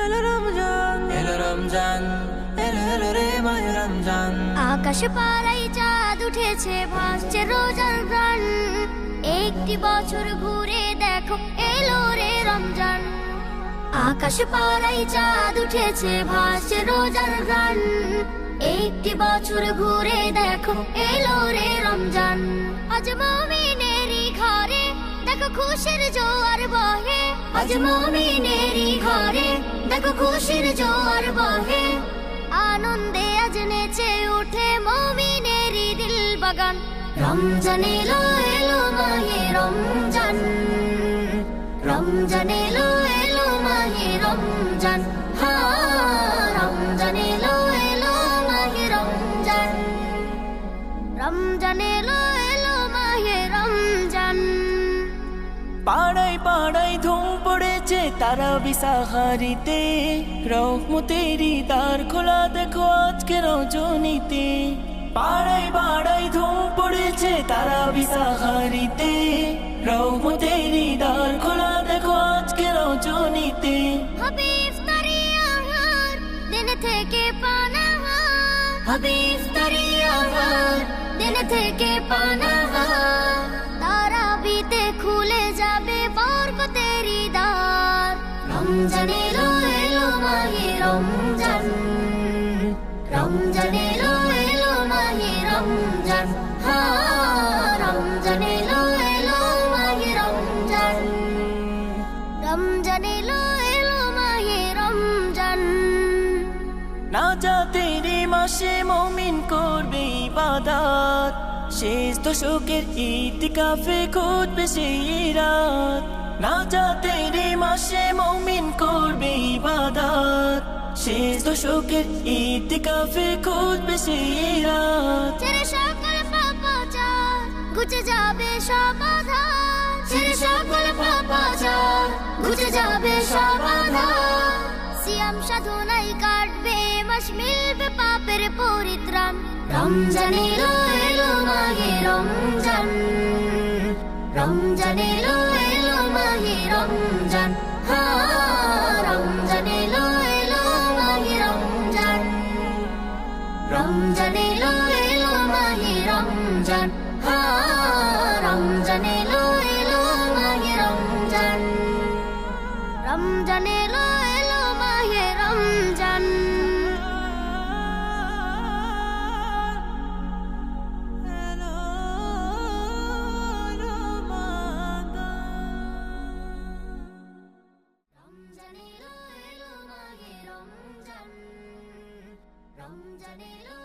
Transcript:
এলো রমজান, এলো রমজান, এলো এলো রে মাহে রমজান। আকাশ পাড়ায় চাঁদ উঠেছে, ভাসছে রোজার গান। একটি বছর ঘুরে দেখো, এলো রে রমজান। আকাশ পাড়ায় চাঁদ উঠেছে, ভাসছে রোজার গান। একটি বছর ঘুরে দেখো, এলো রে রমজান। আজ মুমিনেরই ঘরে দেখো খুশির জোয়ার বহে। আজ মুমিনেরই ঘরে দেখো খুশির জোয়ার বহে। আনন্দে আজ নেচে উঠে মুমিনেরই দিল বাগান। রমজান এলো এলো মাহে রমজান, রমজান এলো এলো মাহে রমজান। রমজান এলো এলো মাহে রমজান, রমজান এলো এলো মাহে রমজান। পাড়ায় পাড়ায় ধুম পড়েছে তারাবি সাহারিতে, রহমতেরই দ্বার খোলা দেখো আজকে রজনীতে। পাড়ায় পাড়ায় ধুম পড়েছে তারাবি সাহারিতে, রহমতেরই দ্বার খোলা দেখো আজকে রজনীতে। হবে ইফতারি আহার, দিন থেকে পানাহার। হবে ইফতারি আহার, দিন থেকে পানাহার। তারাবিতে খুলে যাবে বরকতেরই দ্বার। রমজান এলো এলো মাহে রমজান, রমজান এলো এলো মাহে রমজান। রমজান এলো এলো মাহে রমজান, রমজান এলো এলো মাহে রমজান। নাজাতের মাসে মুমিন করবে ইবাদত, শেষ দশকের ইতিকাফে খুঁজবে সেই রাত। নাজাতের মাসে মুমিন করবে ইবাদত, শেষ দশকের ইতিকাফে খুঁজবে সেই রাত। ছেড়ে সকল পাপাচার ঘুচে যাবে সব আধার। ছেড়ে সকল পাপাচার ঘুচে যাবে সব আধার। সিয়াম সাধনায় কাটবে মাস, মিলবে পাপের পরিত্রাণ। রমজান এলো এলো মাহে রমজান, রমজান এলো এলো মাহে রমজান। রমজান এলো এলো মাহে রমজান, রমজান এলো এলো মাহে রমজান। রমজান এলো এলো মাহে রমজান, রমজান এলো এলো মাহে রমজান। রমজান এলো এলো মাহে রমজান, রমজান এলো